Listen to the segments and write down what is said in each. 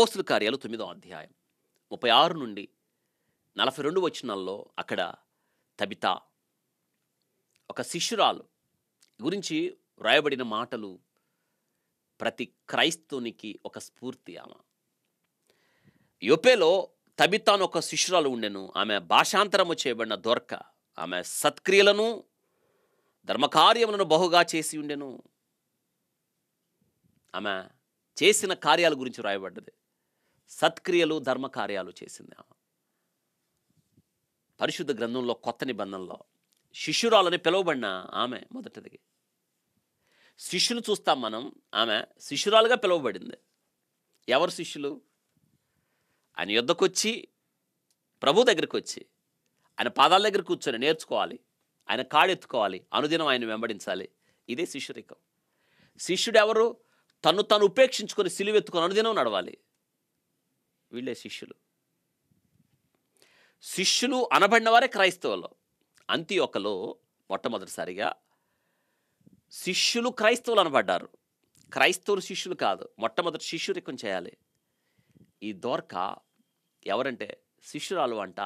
అపోస్తుల కార్యాలు 9వ అధ్యాయం 36 నుండి 42 వచనాల్లో అక్కడ తబిత ఒక శిష్యురాలు గురించి వ్రాయబడిన మాటలు ప్రతి క్రైస్తవునికి ఒక స్ఫూర్తి. యొప్పేలో తబితాను ఒక శిష్యురాలు ఉండెను. ఆమె భాషాంతరము చేయబడిన దొర్క. ఆమె సత్క్రియలను ధర్మకార్యములను బహుగా చేసి ఉండెను. ఆమె చేసిన కార్యాల గురించి వ్రాయబడ్డది. సత్క్రియలు ధర్మకార్యాలు చేసింది ఆమె. పరిశుద్ధ గ్రంథంలో కొత్త నిబంధనలో శిష్యురాలని పిలువబడిన ఆమె మొదటిది. శిష్యులు చూస్తాం మనం, ఆమె శిష్యురాలుగా పిలువబడింది. ఎవరు శిష్యులు? ఆయన యుద్ధకు వచ్చి, ప్రభు దగ్గరికి వచ్చి, ఆయన పాదాల దగ్గర కూర్చొని నేర్చుకోవాలి, ఆయన కాడెత్తుకోవాలి, అనుదినం ఆయన వెంబడించాలి. ఇదే శిష్యురికం. శిష్యుడు ఎవరు? తను తను ఉపేక్షించుకొని సిలువెత్తుకొని అనుదినం నడవాలి. వీళ్ళే శిష్యులు. శిష్యులు అనబడిన వారే క్రైస్తవులు. అంతియొకలో మొట్టమొదటిసారిగా శిష్యులు క్రైస్తవులు అనబడ్డారు. క్రైస్తవులు శిష్యులు కాదు. మొట్టమొదటి శిష్యురికం చేయాలి. ఈ దోర్క ఎవరంటే శిష్యురాలు అంట.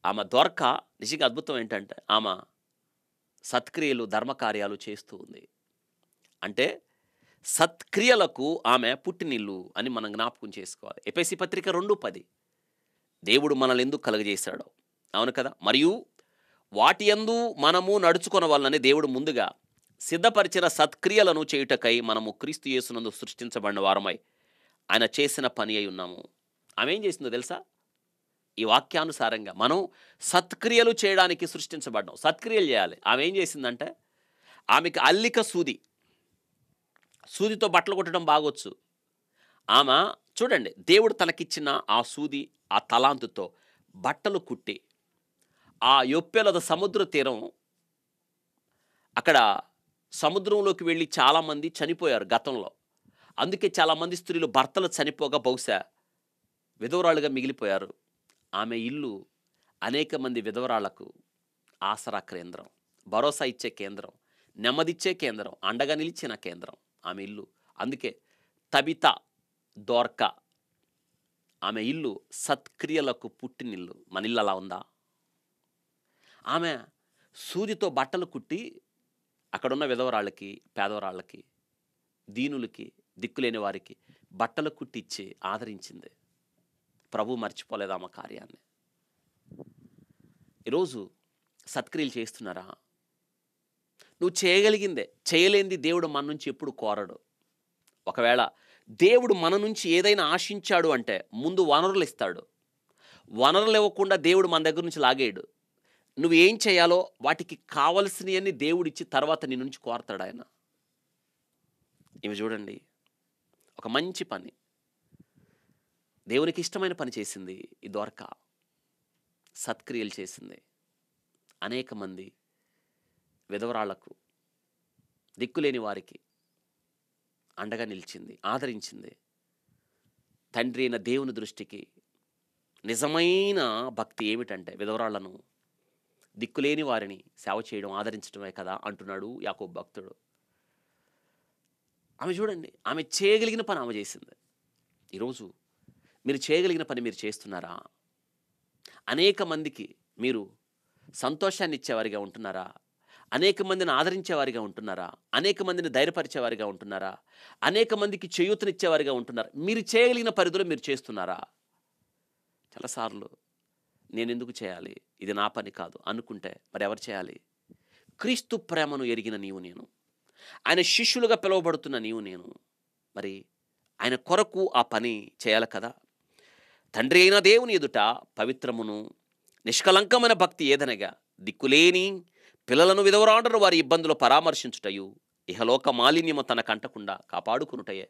ఆమె దోర్క నిజంగా అద్భుతం ఏంటంటే ఆమె సత్క్రియలు ధర్మకార్యాలు చేస్తూ ఉంది. అంటే సత్క్రియలకు ఆమె పుట్టినిల్లు అని మనం జ్ఞాపకం చేసుకోవాలి. ఎఫెసీ పత్రిక 2:10 దేవుడు మనల్ని ఎందుకు కలుగజేశాడో, అవును కదా, మరియు వాటి యందు మనము నడుచుకొనవలనని దేవుడు ముందుగా సిద్ధపరిచిన సత్క్రియలను చేయుటకై మనము క్రీస్తు యేసునందు సృష్టించబడిన వారమై ఆయన చేసిన పని అయి ఉన్నాము. ఆమె ఏం చేసిందో తెలుసా? ఈ వాక్యానుసారంగా మనం సత్క్రియలు చేయడానికి సృష్టించబడ్డాం. సత్క్రియలు చేయాలి. ఆమె ఏం చేసిందంటే ఆమెకి అల్లిక సూదితో బట్టలు కుట్టడం బాగొచ్చు. ఆమె చూడండి, దేవుడు తనకిచ్చిన ఆ సూది, ఆ తలాంతుతో బట్టలు కుట్టి ఆ యొప్పేలద సముద్ర తీరం, అక్కడ సముద్రంలోకి వెళ్ళి చాలామంది చనిపోయారు గతంలో. అందుకే చాలామంది స్త్రీలు భర్తలు చనిపోగా బహుశా విధవరాలుగా మిగిలిపోయారు. ఆమె ఇల్లు అనేక మంది విధవరాళ్లకు ఆసరా కేంద్రం, భరోసా ఇచ్చే కేంద్రం, నెమ్మదిచ్చే కేంద్రం, అండగా నిలిచిన కేంద్రం ఆమె ఇల్లు. అందుకే తబిత దోర్క ఆమె ఇల్లు సత్క్రియలకు పుట్టినిల్లు. మన ఇల్లు అలా ఉందా? ఆమె సూదితో బట్టలు కుట్టి అక్కడున్న విధవరాళ్ళకి, పేదవరాళ్ళకి, దీనులకి, దిక్కులేని వారికి బట్టలు కుట్టిచ్చి ఆదరించింది. ప్రభు మర్చిపోలేదు ఆమె కార్యాన్ని. ఈరోజు సత్క్రియలు చేస్తున్నారా? నువ్వు చేయగలిగిందే. చేయలేనిది దేవుడు మన నుంచి ఎప్పుడు కోరడు. ఒకవేళ దేవుడు మన నుంచి ఏదైనా ఆశించాడు అంటే ముందు వనరులు ఇస్తాడు. వనరులు ఇవ్వకుండా దేవుడు మన దగ్గర నుంచి లాగేయడు. నువ్వు ఏం చేయాలో వాటికి కావలసినవన్నీ దేవుడిచ్చి తర్వాత నీ నుంచి కోరతాడు ఆయన. ఇవి చూడండి, ఒక మంచి పని, దేవునికి ఇష్టమైన పని చేసింది ఈ దోర్క. సత్క్రియలు చేసింది. అనేక మంది విధవరాళ్లకు, దిక్కులేని వారికి అండగా నిలిచింది, ఆదరించింది. తండ్రి అయిన దేవుని దృష్టికి నిజమైన భక్తి ఏమిటంటే విధవరాళ్లను, దిక్కులేని వారిని సేవ చేయడం, ఆదరించడమే కదా అంటున్నాడు యాకోబు భక్తుడు. ఆమె చూడండి, ఆమె చేయగలిగిన పని ఆమె చేసింది. ఈరోజు మీరు చేయగలిగిన పని మీరు చేస్తున్నారా? అనేక మందికి మీరు సంతోషాన్ని ఇచ్చేవారిగా ఉంటున్నారా? అనేక మందిని ఆదరించేవారిగా ఉంటున్నారా? అనేక మందిని ధైర్యపరిచేవారిగా ఉంటున్నారా? అనేక మందికి చేయూతనిచ్చేవారిగా ఉంటున్నారా? మీరు చేయగలిగిన పరిధిలో మీరు చేస్తున్నారా? చాలాసార్లు నేను ఎందుకు చేయాలి, ఇది నా పని కాదు అనుకుంటే మరి ఎవరు చేయాలి? క్రీస్తు ప్రేమను ఎరిగిన నీవు నేను, ఆయన శిష్యులుగా పిలువబడుతున్న నీవు నేను, మరి ఆయన కొరకు ఆ పని చేయాలి కదా. తండ్రి అయిన దేవుని ఎదుట పవిత్రమును నిష్కలంకమైన భక్తి ఏదనగా దిక్కులేని పిల్లలను విధవరాండరు వారి ఇబ్బందులు పరామర్శించుటయు ఇహలోక మాలిన్యము తనకంటకుండా కాపాడుకునుటయే.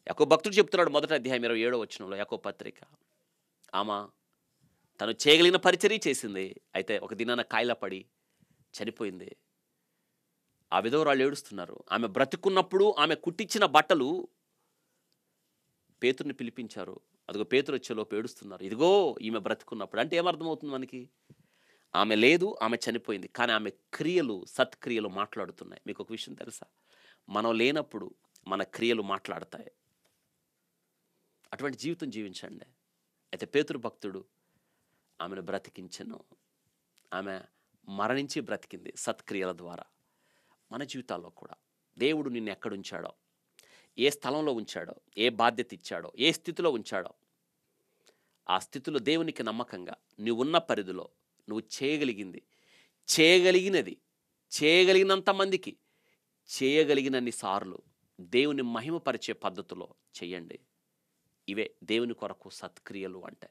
యాకోబు భక్తుడు చెప్తున్నాడు 1వ అధ్యాయం 27వ వచనంలో యాకోబు పత్రిక. ఆమె తను చేయగలిగిన పరిచర్య చేసింది. అయితే ఒక దినాన కాయిల పడి చనిపోయింది. ఆ విధవరాళ్ళు ఏడుస్తున్నారు. ఆమె బ్రతుకున్నప్పుడు ఆమె కుట్టించిన బట్టలు పేతురుని పిలిపించారు. అదిగో పేతురు వచ్చేలోపు ఏడుస్తున్నారు. ఇదిగో ఈమె బ్రతుకున్నప్పుడు. అంటే ఏమర్థమవుతుంది మనకి? ఆమె లేదు, ఆమె చనిపోయింది, కానీ ఆమె క్రియలు, సత్క్రియలు మాట్లాడుతున్నాయి. మీకు ఒక విషయం తెలుసా? మనం లేనప్పుడు మన క్రియలు మాట్లాడతాయి. అటువంటి జీవితం జీవించండి. అయితే పేతురు భక్తుడు ఆమెను బ్రతికించెను. ఆమె మరణించి బ్రతికింది సత్క్రియల ద్వారా. మన జీవితాల్లో కూడా దేవుడు నిన్ను ఎక్కడుంచాడో, ఏ స్థలంలో ఉంచాడో, ఏ బాధ్యత ఇచ్చాడో, ఏ స్థితిలో ఉంచాడో, ఆ స్థితిలో దేవునికి నమ్మకంగా నువ్వున్న పరిధిలో నువ్వు చేయగలిగినది చేయగలిగినంత మందికి చేయగలిగినన్ని సార్లు దేవుని మహిమపరిచే పద్ధతిలో చెయ్యండి. ఇవే దేవుని కొరకు సత్క్రియలు అంటే.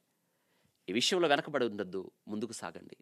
ఈ విషయంలో వెనకబడి ఉండద్దు, ముందుకు సాగండి.